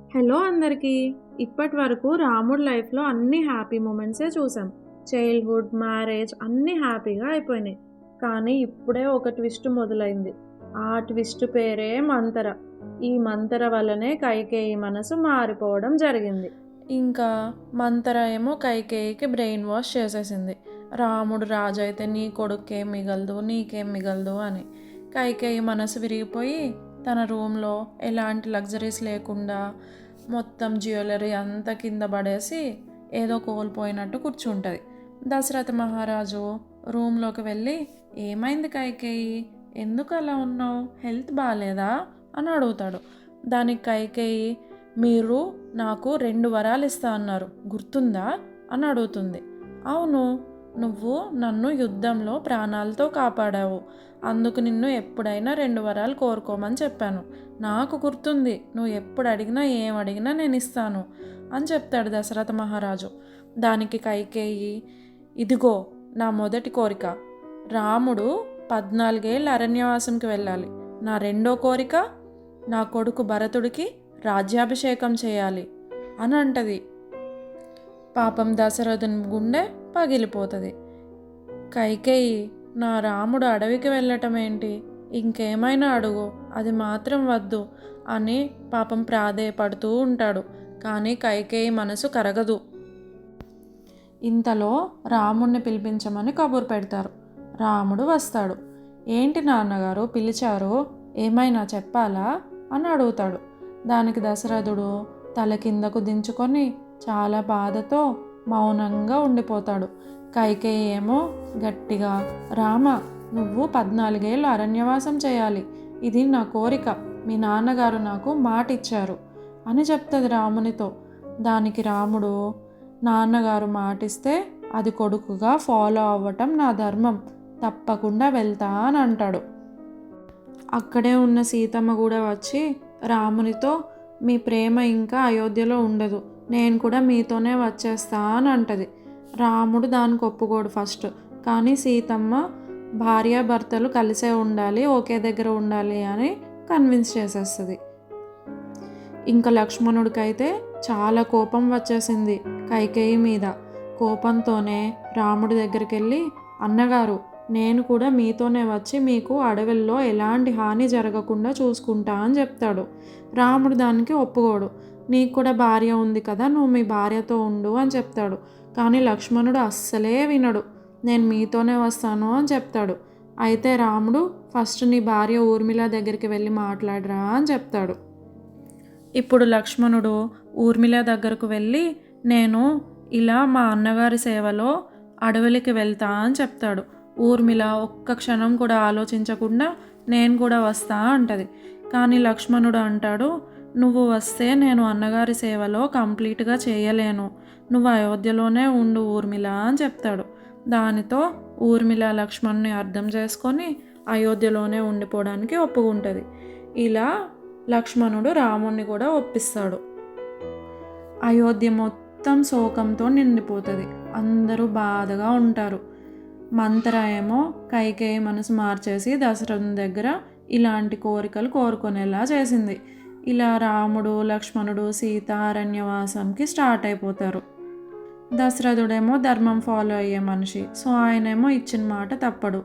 Hello అందరికీ. ఇప్పటి వరకు రాముడి లైఫ్‌లో అన్ని హ్యాపీ మూమెంట్సే చూసాం. చైల్డ్‌హుడ్, మ్యారేజ్ అన్నీ హ్యాపీగా అయిపోయినాయి. కానీ ఇప్పుడే ఒక ట్విస్ట్ మొదలైంది. ఆ ట్విస్ట్ పేరే మంతర. ఈ మంతర వల్లనే కైకేయి మనసు మారిపోవడం జరిగింది. ఇంకా మంతర ఏమో కైకేయికి బ్రెయిన్ వాష్ చేసేసింది. రాముడు రాజు అయితే నీ కొడుకేం మిగలదు, నీకేం మిగలదు అని. కైకేయి మనసు విరిగిపోయి తన రూమ్లో ఎలాంటి లగ్జరీస్ లేకుండా మొత్తం జ్యువెలరీ అంతా కింద పడేసి ఏదో కోల్పోయినట్టు కూర్చుంటుంది. దశరథ మహారాజు రూమ్లోకి వెళ్ళి ఏమైంది కైకేయి, ఎందుకు అలా ఉన్నావు, హెల్త్ బాగాలేదా అని అడుగుతాడు. దానికి కైకేయి మీరు నాకు 2 వరాలు ఇస్తా అన్నారు గుర్తుందా అని అడుగుతుంది. అవును, నువ్వు నన్ను యుద్ధంలో ప్రాణాలతో కాపాడావు, అందుకు నిన్ను ఎప్పుడైనా 2 వరాలు కోరుకోమని చెప్పాను, నాకు గుర్తుంది, నువ్వు ఎప్పుడు అడిగినా ఏం అడిగినా నేను ఇస్తాను అని చెప్తాడు దశరథ మహారాజు. దానికి కైకేయి ఇదిగో నా మొదటి కోరిక, రాముడు 14 ఏళ్ళ అరణ్యవాసంకి వెళ్ళాలి. నా రెండో కోరిక, నా కొడుకు భరతుడికి రాజ్యాభిషేకం చేయాలి అని అంటది. పాపం దశరథుని గుండె పగిలిపోతుంది. కైకేయి నా రాముడు అడవికి వెళ్ళటం ఏంటి, ఇంకేమైనా అడుగు, అది మాత్రం వద్దు అని పాపం ప్రాధేయపడుతూ ఉంటాడు. కానీ కైకేయి మనసు కరగదు. ఇంతలో రాముడిని పిలిపించమని కబురు పెడతారు. రాముడు వస్తాడు. ఏంటి నాన్నగారు పిలిచారు, ఏమైనా చెప్పాలా అని అడుగుతాడు. దానికి దశరథుడు తల కిందకు దించుకొని చాలా బాధతో మౌనంగా ఉండిపోతాడు. కైకేయి ఏమో గట్టిగా రామ, నువ్వు 14 ఏళ్ళు అరణ్యవాసం చేయాలి, ఇది నా కోరిక, మీ నాన్నగారు నాకు మాట ఇచ్చారు అని చెప్తుంది రామునితో. దానికి రాముడు నాన్నగారు మాటిస్తే అది కొడుకుగా ఫాలో అవ్వటం నా ధర్మం, తప్పకుండా వెళ్తా అని అంటాడు. అక్కడే ఉన్న సీతమ్మ కూడా వచ్చి రామునితో మీ ప్రేమ ఇంకా అయోధ్యలో ఉండదు, నేను కూడా మీతోనే వచ్చేస్తా అని అంటది. రాముడు దానికి ఒప్పుకోడు ఫస్ట్. కానీ సీతమ్మ భార్యాభర్తలు కలిసే ఉండాలి, ఒకే దగ్గర ఉండాలి అని కన్విన్స్ చేసేస్తుంది. ఇంకా లక్ష్మణుడికైతే చాలా కోపం వచ్చేసింది కైకేయి మీద. కోపంతోనే రాముడి దగ్గరికి వెళ్ళి అన్నగారు, నేను కూడా మీతోనే వచ్చి మీకు అడవుల్లో ఎలాంటి హాని జరగకుండా చూసుకుంటా అని చెప్తాడు. రాముడు దానికి ఒప్పుకోడు. నీకు కూడా భార్య ఉంది కదా, నువ్వు మీ భార్యతో ఉండు అని చెప్తాడు. కానీ లక్ష్మణుడు అస్సలే వినడు. నేను మీతోనే వస్తాను అని చెప్తాడు. అయితే రాముడు ఫస్ట్ నీ భార్య ఊర్మిళ దగ్గరికి వెళ్ళి మాట్లాడరా అని చెప్తాడు. ఇప్పుడు లక్ష్మణుడు ఊర్మిళ దగ్గరకు వెళ్ళి నేను ఇలా మా అన్నగారి సేవలో అడవులకి వెళ్తా అని చెప్తాడు. ఊర్మిళ ఒక్క క్షణం కూడా ఆలోచించకుండా నేను కూడా వస్తా అంటది. కానీ లక్ష్మణుడు అంటాడు, నువ్వు వస్తే నేను అన్నగారి సేవలో కంప్లీట్గా చేయలేను, నువ్వు అయోధ్యలోనే ఉండు ఊర్మిళ అని చెప్తాడు. దానితో ఊర్మిళ లక్ష్మణుని అర్థం చేసుకొని అయోధ్యలోనే ఉండిపోవడానికి ఒప్పుకుంటుంది. ఇలా లక్ష్మణుడు రాముణ్ణి కూడా ఒప్పిస్తాడు. అయోధ్య మొత్తం శోకంతో నిండిపోతుంది. అందరూ బాధగా ఉంటారు. మంతర ఏమో కైకేయి మనసు మార్చేసి దశరథుని దగ్గర ఇలాంటి కోరికలు కోరుకునేలా చేసింది. ఇలా రాముడు లక్ష్మణుడు సీత అరణ్యవాసంకి స్టార్ట్ అయిపోతారు. దశరథుడేమో ధర్మం ఫాలో అయ్యే మనిషి, సో ఆయనేమో ఇచ్చిన మాట తప్పడు.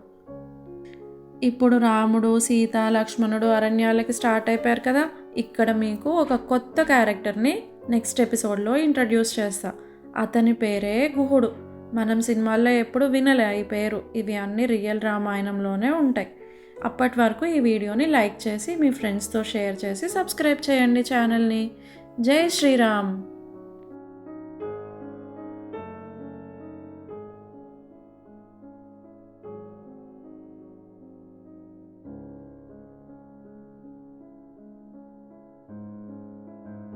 ఇప్పుడు రాముడు సీత లక్ష్మణుడు అరణ్యాలకి స్టార్ట్ అయిపోయారు కదా. ఇక్కడ మీకు ఒక కొత్త క్యారెక్టర్ని నెక్స్ట్ ఎపిసోడ్లో ఇంట్రడ్యూస్ చేస్తా. అతని పేరే గుహుడు. మనం సినిమాల్లో ఎప్పుడు వినలే ఈ పేరు. ఇవి అన్నీ రియల్ రామాయణంలోనే ఉంటాయి. అప్పటి వరకు ఈ వీడియోని లైక్ చేసి మీ ఫ్రెండ్స్తో షేర్ చేసి సబ్స్క్రైబ్ చేయండి ఛానల్ని. జై శ్రీరామ్.